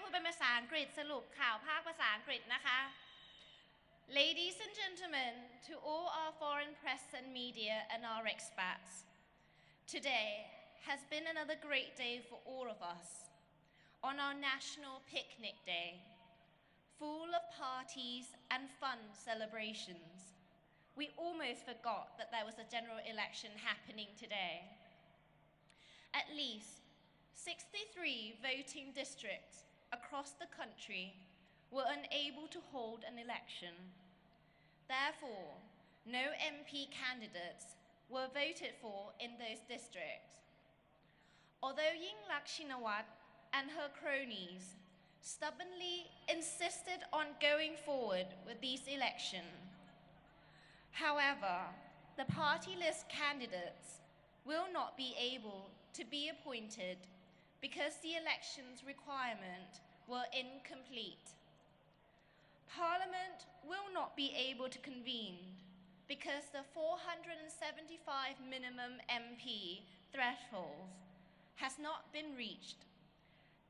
พูดเป็นภาษาอังกฤษสรุปข่าวภาคภาษาอังกฤษนะคะ Ladies and gentlemen, to all our foreign press and media and our expats, today has been another great day for all of us on our national picnic day, full of parties and fun celebrations. We almost forgot that there was a general election happening today. At least 63 voting districts across the country were unable to hold an election. Therefore, no MP candidates were voted for in those districts. Although Yingluck Shinawatra and her cronies stubbornly insisted on going forward with these elections, however, the party list candidates will not be able to be appointed because the elections requirement were incomplete. Parliament will not be able to convene because the 475 minimum MP threshold has not been reached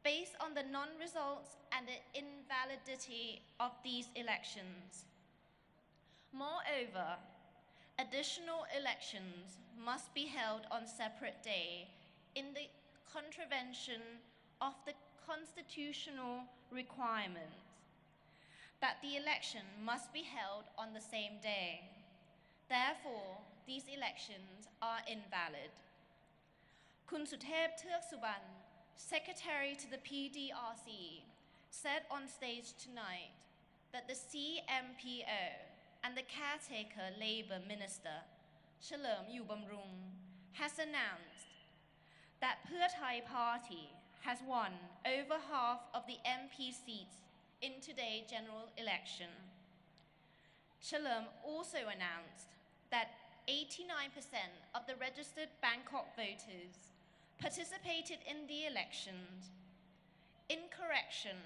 based on the non-results and the invalidity of these elections. Moreover, additional elections must be held on separate day in the contravention of the constitutional requirements that the election must be held on the same day. Therefore, these elections are invalid. Kun Suthep Theuk Suban, Secretary to the PDRC, said on stage tonight that the CMPO and the caretaker Labour Minister, Chalerm Yubamrung, has announced that Pheu Thai Party has won over half of the MP seats in today's general election. Chalerm also announced that 89% of the registered Bangkok voters participated in the elections. In correction,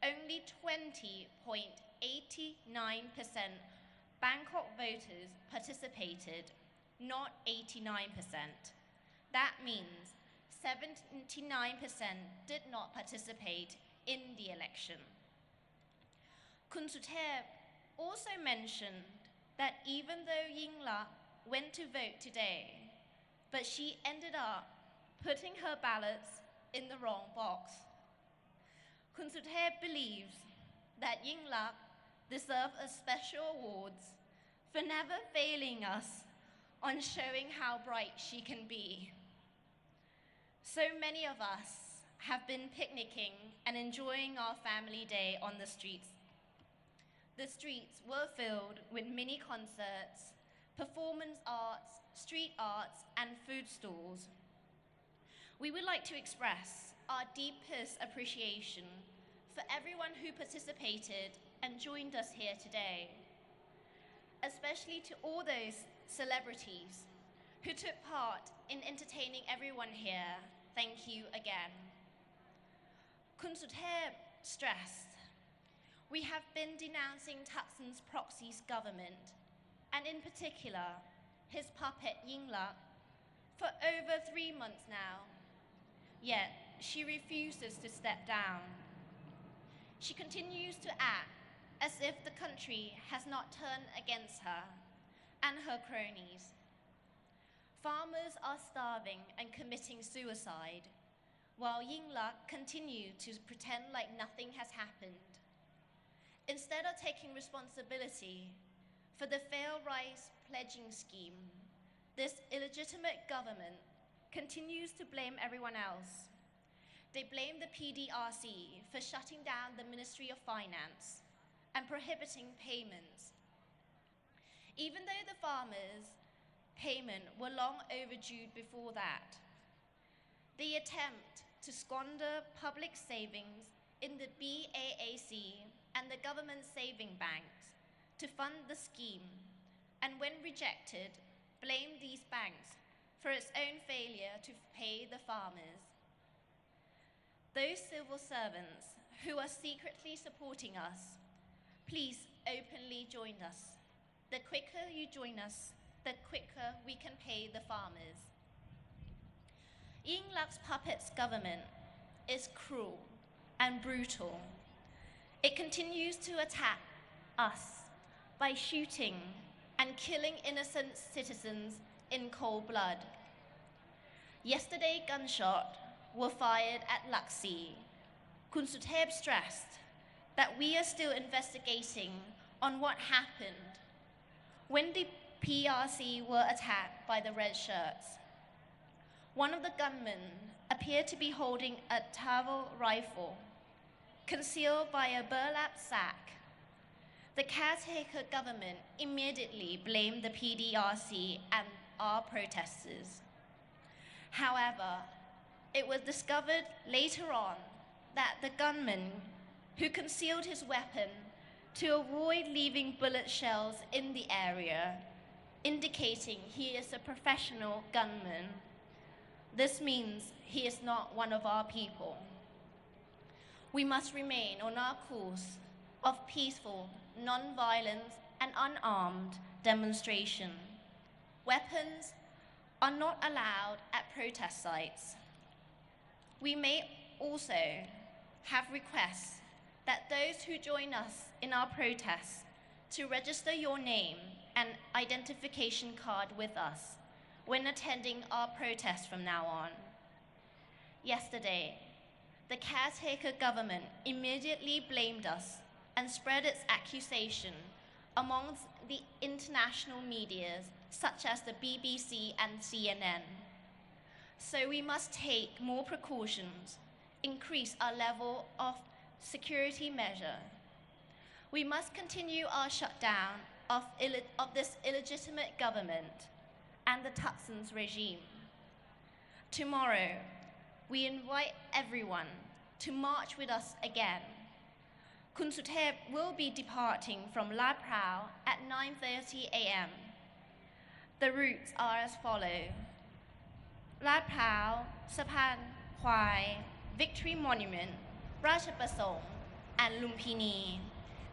only 20.89% Bangkok voters participated, not 89%. That means 79% did not participate in the election. Kun Suthep also mentioned that even though Yingluck went to vote today, but she ended up putting her ballots in the wrong box. Kun Suthep believes that Yingluck deserves a special award for never failing us on showing how bright she can be. So many of us have been picnicking and enjoying our family day on the streets. The streets were filled with mini concerts, performance arts, street arts, and food stalls. We would like to express our deepest appreciation for everyone who participated and joined us here today, especially to all those celebrities who took part in entertaining everyone here. Thank you again. Kun Suthep stressed, we have been denouncing Thaksin's proxy's government, and in particular, his puppet Yingluck, for over 3 months now. Yet, she refuses to step down. She continues to act as if the country has not turned against her and her cronies. Farmers are starving and committing suicide, while Yingluck continues to pretend like nothing has happened. Instead of taking responsibility for the failed rice pledging scheme, this illegitimate government continues to blame everyone else. They blame the PDRC for shutting down the Ministry of Finance and prohibiting payments. Even though the farmers' payment were long overdue before that, the attempt to squander public savings in the BAAC and the government saving banks to fund the scheme, and when rejected, blamed these banks for its own failure to pay the farmers. Those civil servants who are secretly supporting us, please openly join us. The quicker you join us, the quicker we can pay the farmers. Yingluck's puppet's government is cruel and brutal. It continues to attack us by shooting and killing innocent citizens in cold blood. Yesterday, gunshots were fired at Laxi. Kun Suthep stressed that we are still investigating on what happened when the PRC were attacked by the red shirts. One of the gunmen appeared to be holding a travel rifle concealed by a burlap sack. The caretaker government immediately blamed the PDRC and our protesters. However, it was discovered later on that the gunman who concealed his weapon to avoid leaving bullet shells in the area, indicating he is a professional gunman. This means he is not one of our people. We must remain on our course of peaceful, non-violent, and unarmed demonstration. Weapons are not allowed at protest sites. We may also have requests that those who join us in our protests to register your name and identification card with us when attending our protest from now on. Yesterday, the caretaker government immediately blamed us and spread its accusation amongst the international media such as the BBC and CNN. So we must take more precautions, increase our level of security measure. We must continue our shutdown of this illegitimate government and the Thaksin's regime. Tomorrow, we invite everyone to march with us again. Kun Suthep will be departing from Lad Prao at 9:30 a.m. The routes are as follows: Lad Prao, Sapan Khwai, Victory Monument, Ratchaprasong, and Lumpini.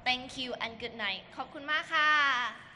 Thank you and good night. ขอบคุณมากค่ะ